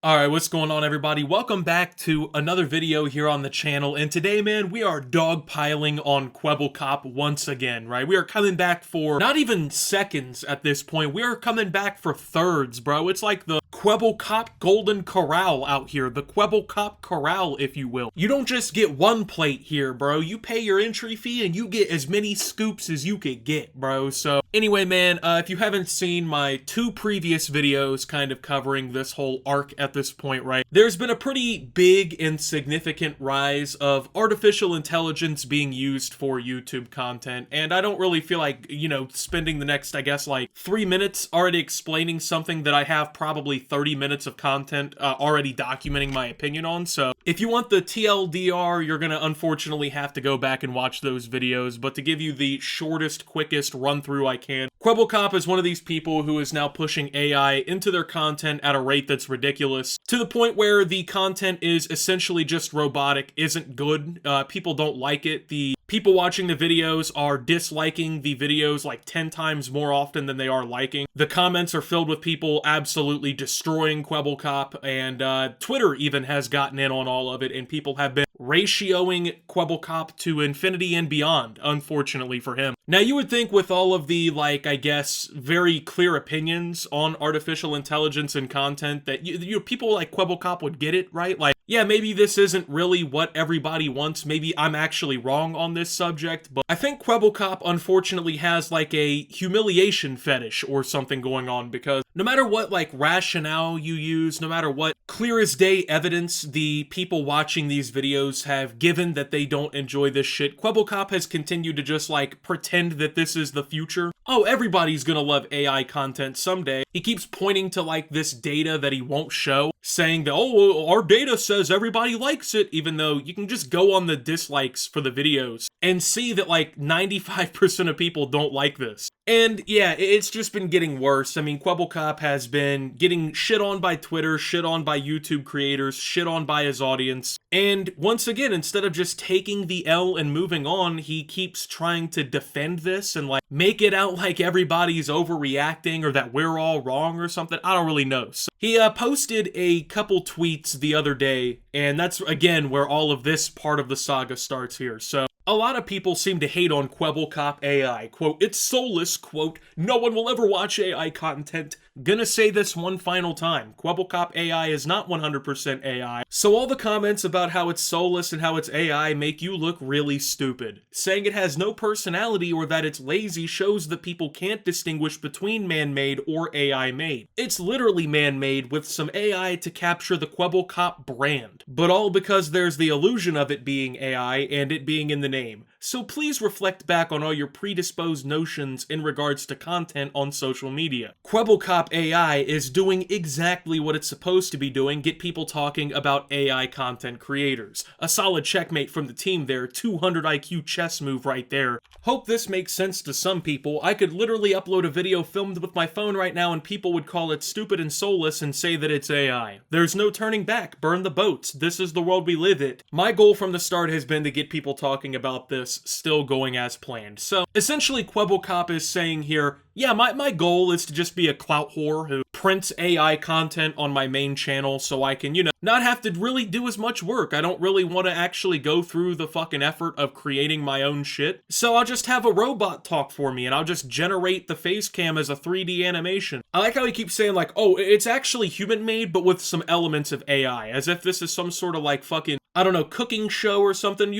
Alright, what's going on everybody? Welcome back to another video here on the channel, and today, man, we are dogpiling on Kwebbelkop once again, right? We are coming back for not even seconds at this point, we are coming back for thirds, bro. It's like the Kwebbelkop Golden Corral out here, the Kwebbelkop Corral, if you will. You don't just get one plate here, bro. You pay your entry fee and you get as many scoops as you could get, bro. So, anyway, man, if you haven't seen my two previous videos kind of covering this whole arc at this point, right, there's been a pretty big and significant rise of artificial intelligence being used for YouTube content, and I don't really feel like, spending the next, I guess, like 3 minutes already explaining something that I have probably 30 minutes of content already documenting my opinion on. So if you want the TLDR, you're gonna unfortunately have to go back and watch those videos, but to give you the shortest, quickest run through I can, Kwebbelkop is one of these people who is now pushing AI into their content at a rate that's ridiculous, to the point where the content is essentially just robotic, isn't good, people don't like it, the people watching the videos are disliking the videos like 10 times more often than they are liking. The comments are filled with people absolutely destroying Kwebbelkop, and Twitter even has gotten in on all of it, and people have been ratioing Kwebbelkop to infinity and beyond, unfortunately for him. Now, you would think with all of the, I guess, very clear opinions on artificial intelligence and content that people like Kwebbelkop would get it, right? Like, yeah, maybe this isn't really what everybody wants. Maybe I'm actually wrong on this subject, but I think Kwebbelkop unfortunately has like a humiliation fetish or something going on, because no matter what rationale you use, no matter what clear as day evidence the people watching these videos have given that they don't enjoy this shit, Kwebbelkop has continued to just pretend that this is the future. Oh, everybody's gonna love AI content someday. He keeps pointing to this data that he won't show, saying that, oh, our data says everybody likes it, even though you can just go on the dislikes for the videos and see that 95% of people don't like this. And yeah, it's just been getting worse. I mean, Kwebbelkop has been getting shit on by Twitter, shit on by YouTube creators, shit on by his audience. And once again, instead of just taking the L and moving on, he keeps trying to defend this and make it out like everybody's overreacting or that we're all wrong or something. I don't really know. So he posted a couple tweets the other day, and that's again where all of this part of the saga starts here. So a lot of people seem to hate on Kwebbelkop AI. Quote, it's soulless, quote, no one will ever watch AI content. Gonna say this one final time. Kwebbelkop AI is not 100% AI. So all the comments about how it's soulless and how it's AI make you look really stupid. Saying it has no personality or that it's lazy shows that people can't distinguish between man-made or AI-made. It's literally man-made with some AI to capture the Kwebbelkop brand. But all because there's the illusion of it being AI and it being in the name. So please reflect back on all your predisposed notions in regards to content on social media. Kwebbelkop AI is doing exactly what it's supposed to be doing, get people talking about AI content creators. A solid checkmate from the team there, 200 IQ chess move right there. Hope this makes sense to some people. I could literally upload a video filmed with my phone right now and people would call it stupid and soulless and say that it's AI. There's no turning back, burn the boats, this is the world we live in. My goal from the start has been to get people talking about this still going as planned. So essentially Kwebbelkop is saying here, yeah, my goal is to just be a clout whore who prints AI content on my main channel so I can, not have to really do as much work. I don't really want to actually go through the fucking effort of creating my own shit. So I'll just have a robot talk for me and I'll just generate the face cam as a 3D animation. I like how he keeps saying oh, it's actually human made but with some elements of AI, as if this is some sort of fucking, I don't know, cooking show or something,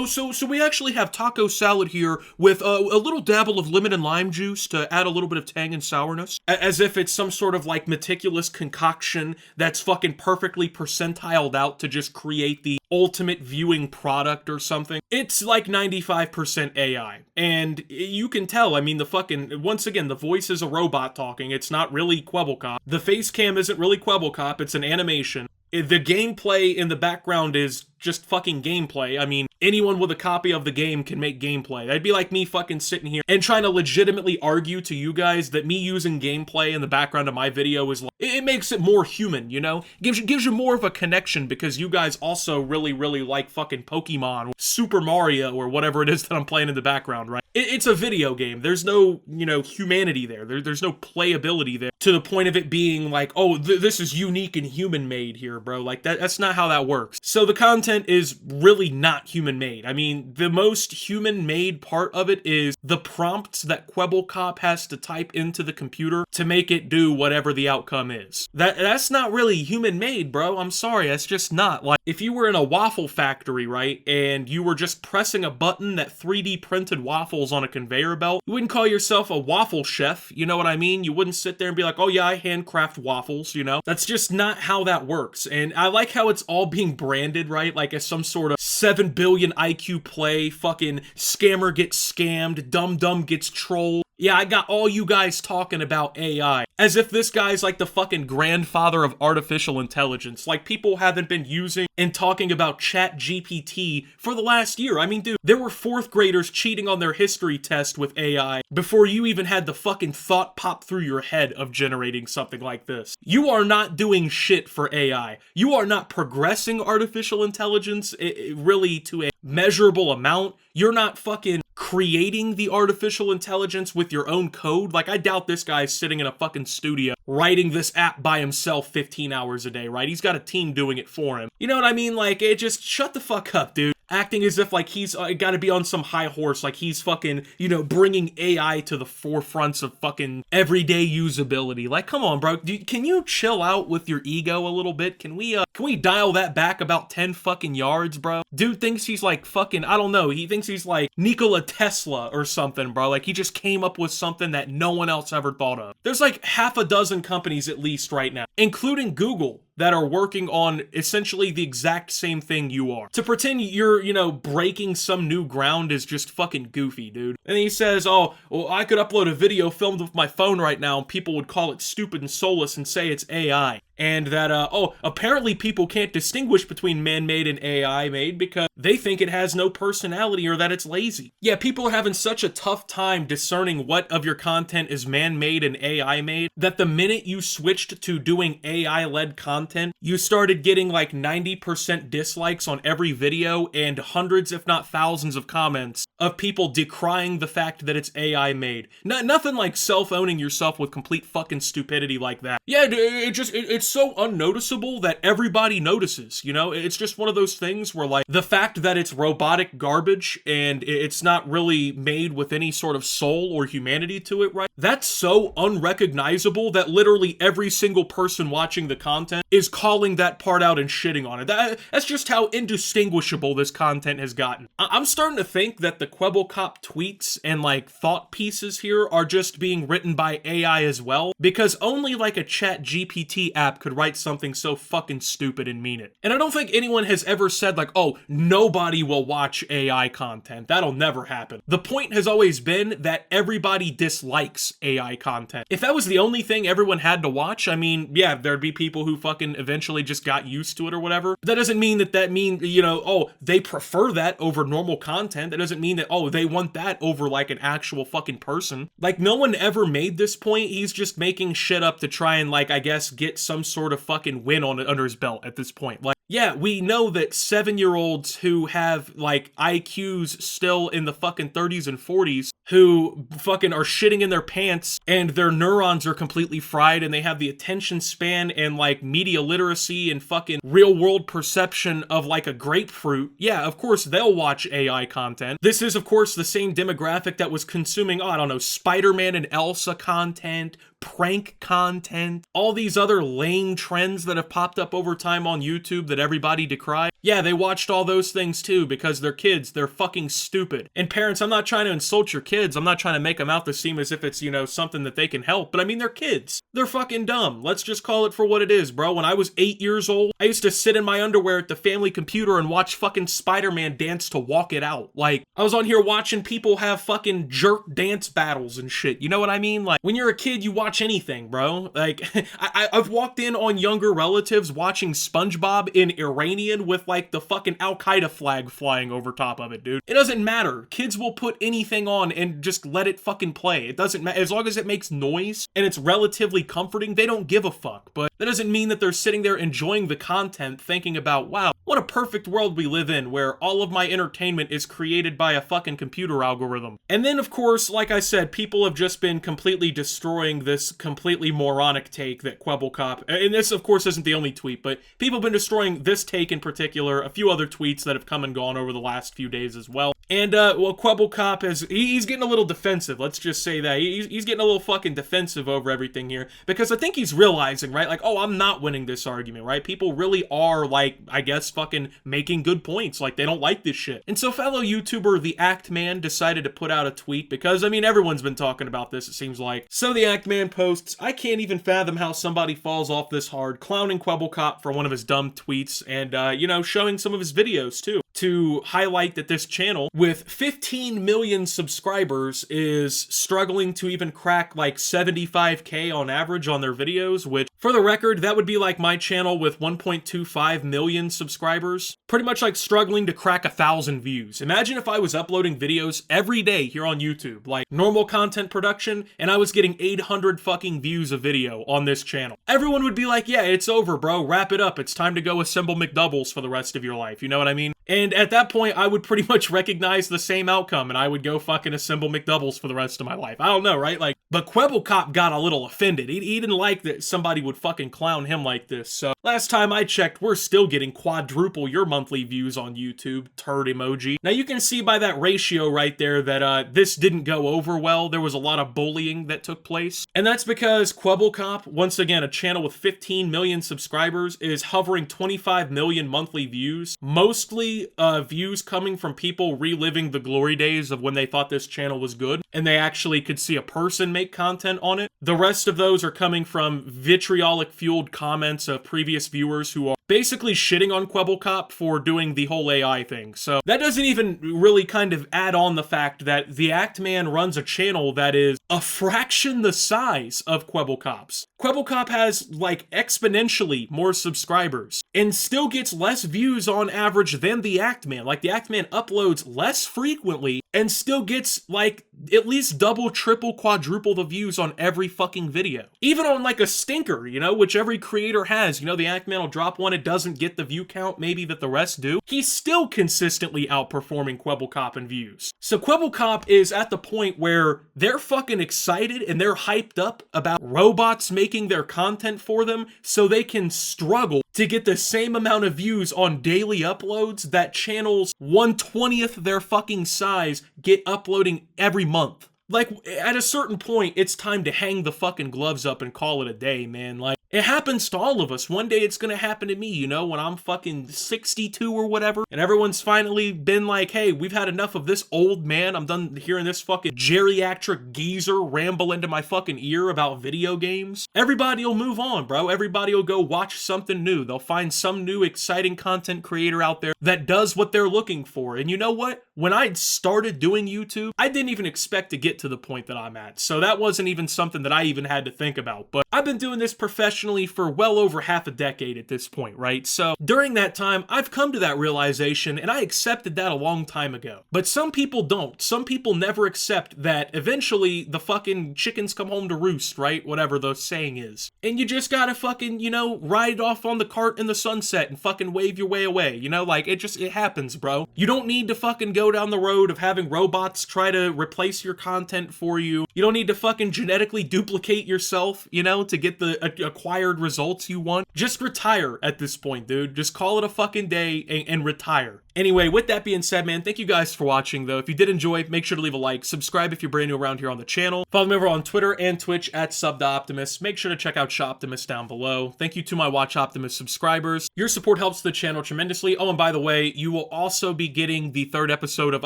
so we actually have taco salad here with a little dabble of lemon and lime juice to add a little bit of tang and sourness, as if it's some sort of meticulous concoction that's fucking perfectly percentiled out to just create the ultimate viewing product or something. It's 95% AI, and you can tell, I mean, once again, the voice is a robot talking, it's not really Kwebbelkop. The face cam isn't really Kwebbelkop, it's an animation. The gameplay in the background is just fucking gameplay. I mean, anyone with a copy of the game can make gameplay. That'd be like me fucking sitting here and trying to legitimately argue to you guys that me using gameplay in the background of my video is like, it makes it more human, you know? Gives you more of a connection because you guys also really like fucking Pokemon, or Super Mario, or whatever it is that I'm playing in the background, right? It's a video game. There's no, you know, humanity there. There's no playability there to the point of it being like, oh, this is unique and human-made here, bro. Like, that's not how that works. So the content is really not human-made. I mean, the most human-made part of it is the prompts that Kwebbelkop has to type into the computer to make it do whatever the outcome is. That's not really human-made, bro. I'm sorry, that's just not. Like, if you were in a waffle factory, right, and you were just pressing a button that 3D printed waffles on a conveyor belt, you wouldn't call yourself a waffle chef, you know what I mean? You wouldn't sit there and be like, oh yeah, I handcraft waffles, you know? That's just not how that works. And I like how it's all being branded, right? Like as some sort of 7 billion IQ play, fucking scammer gets scammed, dumb gets trolled. Yeah, I got all you guys talking about AI. As if this guy's like the fucking grandfather of artificial intelligence. Like people haven't been using and talking about ChatGPT for the last year. I mean, dude, there were 4th graders cheating on their history test with AI before you even had the fucking thought pop through your head of generating something like this. You are not doing shit for AI. You are not progressing artificial intelligence really to a measurable amount. You're not fucking creating the artificial intelligence with your own code. Like, I doubt this guy's sitting in a fucking studio writing this app by himself 15 hours a day, right? He's got a team doing it for him. You know what I mean? Like, it just shut the fuck up, dude. Acting as if like he's gotta be on some high horse, like he's fucking, you know, bringing AI to the forefronts of fucking everyday usability. Like, come on, bro. Can you chill out with your ego a little bit? Can we dial that back about 10 fucking yards, bro? Dude thinks he's like fucking, I don't know, he thinks he's like Nikola Tesla or something, bro. Like, he just came up with something that no one else ever thought of. There's like half a dozen companies at least right now, including Google, that are working on essentially the exact same thing you are. To pretend you're, you know, breaking some new ground is just fucking goofy, dude. And he says, oh, well, I could upload a video filmed with my phone right now and people would call it stupid and soulless and say it's AI. And that, oh, apparently people can't distinguish between man-made and AI-made because they think it has no personality or that it's lazy. Yeah, people are having such a tough time discerning what of your content is man-made and AI-made that the minute you switched to doing AI-led content, you started getting like 90% dislikes on every video and hundreds, if not thousands, of comments of people decrying the fact that it's AI-made. Nothing like self-owning yourself with complete fucking stupidity like that. Yeah, it's so unnoticeable that everybody notices, you know? It's just one of those things where, like, the fact that it's robotic garbage and it's not really made with any sort of soul or humanity to it, right? That's so unrecognizable that literally every single person watching the content is calling that part out and shitting on it. That's just how indistinguishable this content has gotten. I'm starting to think that the Kwebbelkop tweets and, like, thought pieces here are just being written by AI as well, because only, like, a ChatGPT app could write something so fucking stupid and mean it. And I don't think anyone has ever said like, oh, nobody will watch AI content. That'll never happen. The point has always been that everybody dislikes AI content. If that was the only thing everyone had to watch, I mean, yeah, there'd be people who fucking eventually just got used to it or whatever. But that doesn't mean that means, you know, oh, they prefer that over normal content. That doesn't mean that, oh, they want that over like an actual fucking person. Like, no one ever made this point. He's just making shit up to try and, like, I guess, get some sort of fucking win on it under his belt at this point. Like, yeah, we know that 7-year-olds who have, like, IQs still in the fucking 30s and 40s who fucking are shitting in their pants and their neurons are completely fried and they have the attention span and, like, media literacy and fucking real-world perception of, like, a grapefruit. Yeah, of course, they'll watch AI content. This is, of course, the same demographic that was consuming, oh, I don't know, Spider-Man and Elsa content, prank content, all these other lame trends that have popped up over time on YouTube that everybody decried. Yeah, they watched all those things too because they're kids. They're fucking stupid. And parents, I'm not trying to insult your kids. I'm not trying to make them out to seem as if it's, you know, something that they can help. But I mean, they're kids. They're fucking dumb. Let's just call it for what it is, bro. When I was 8 years old, I used to sit in my underwear at the family computer and watch fucking Spider-Man dance to Walk It Out. Like, I was on here watching people have fucking jerk dance battles and shit. You know what I mean? Like, when you're a kid, you watch watch anything, bro. Like, I've walked in on younger relatives watching SpongeBob in Iranian with, like, the fucking Al-Qaeda flag flying over top of it, dude. It doesn't matter. Kids will put anything on and just let it fucking play. It doesn't matter. As long as it makes noise and it's relatively comforting, they don't give a fuck. But that doesn't mean that they're sitting there enjoying the content thinking about, wow, what a perfect world we live in where all of my entertainment is created by a fucking computer algorithm. And then, of course, like I said, people have just been completely destroying this completely moronic take that Kwebbelkop, and this, of course, isn't the only tweet, but people have been destroying this take in particular, a few other tweets that have come and gone over the last few days as well. And, well, Kwebbelkop he's getting a little defensive, let's just say that. He's getting a little fucking defensive over everything here, because I think he's realizing, right, like, oh, I'm not winning this argument, right? People really are, like, I guess, fucking making good points, like, they don't like this shit. And so fellow YouTuber, the Act Man, decided to put out a tweet, because, I mean, everyone's been talking about this, it seems like. So the Act Man posts, I can't even fathom how somebody falls off this hard, clowning Kwebbelkop for one of his dumb tweets, and, you know, showing some of his videos, too, to highlight that this channel, with 15 million subscribers, is struggling to even crack, like, 75K on average on their videos, which, for the record, that would be like my channel with 1.25 million subscribers. Pretty much like struggling to crack 1,000 views. Imagine if I was uploading videos every day here on YouTube, like normal content production, and I was getting 800 fucking views a video on this channel. Everyone would be like, yeah, it's over, bro. Wrap it up. It's time to go assemble McDoubles for the rest of your life. You know what I mean? And at that point, I would pretty much recognize the same outcome, and I would go fucking assemble McDoubles for the rest of my life. I don't know, right? Like, but Kwebbelkop got a little offended. He didn't like that somebody would fucking clown him like this. So last time I checked, we're still getting quadruple your monthly views on YouTube. Turd emoji. Now you can see by that ratio right there that this didn't go over well. There was a lot of bullying that took place. And that's because Kwebbelkop, once again, a channel with 15 million subscribers, is hovering 25 million monthly views. Mostly views coming from people reliving the glory days of when they thought this channel was good and they actually could see a person make content on it. The rest of those are coming from vitriolic fueled comments of previous viewers who are basically shitting on Kwebbelkop for doing the whole AI thing. So that doesn't even really kind of add on the fact that the Act Man runs a channel that is a fraction the size of Kwebbelkop's. Kwebbelkop has like exponentially more subscribers and still gets less views on average than the Act Man. Like the Act Man uploads less frequently and still gets like at least double, triple, quadruple the views on every fucking video. Even on like a stinker, you know, which every creator has. You know, the Act Man will drop one, it doesn't get the view count maybe that the rest do. He's still consistently outperforming Kwebbelkop in views. So Kwebbelkop is at the point where they're fucking excited and they're hyped up about robots making their content for them so they can struggle to get the same amount of views on daily uploads that channels 1/20th their fucking size get uploading every month. Like, at a certain point, it's time to hang the fucking gloves up and call it a day, man. Like, it happens to all of us. One day it's gonna happen to me, you know, when I'm fucking 62 or whatever, and everyone's finally been like, hey, we've had enough of this old man. I'm done hearing this fucking geriatric geezer ramble into my fucking ear about video games. Everybody will move on, bro. Everybody will go watch something new. They'll find some new exciting content creator out there that does what they're looking for. And you know what? When I started doing YouTube, I didn't even expect to get to the point that I'm at. So that wasn't even something that I even had to think about. But I've been doing this professionally for well over half a decade at this point, right? So during that time, I've come to that realization and I accepted that a long time ago. But some people don't. Some people never accept that eventually the fucking chickens come home to roost, right? Whatever the saying is. And you just gotta fucking, you know, ride off on the cart in the sunset and fucking wave your way away. You know, like, it happens, bro. You don't need to fucking go down the road of having robots try to replace your content for you. You don't need to fucking genetically duplicate yourself, you know, to get the acquired results you want. Just retire at this point, dude. Just call it a fucking day and retire. Anyway, with that being said, man, thank you guys for watching, though. If you did enjoy, make sure to leave a like, subscribe if you're brand new around here on the channel. Follow me over on Twitter and Twitch at @SubTheOptimus. Make sure to check out Shoptimus down below. Thank you to my Watch Optimus subscribers. Your support helps the channel tremendously. Oh, and by the way, you will also be getting the 3rd episode of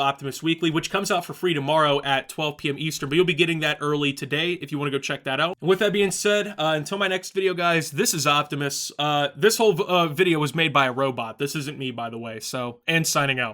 Optimus Weekly, which comes out for free tomorrow at 12 p.m. Eastern, but you'll be getting that early today if you want to go check that out. And with that being said, until my next video, guys, this is Optimus. This whole video was made by a robot. This isn't me, by the way, so, and signing out.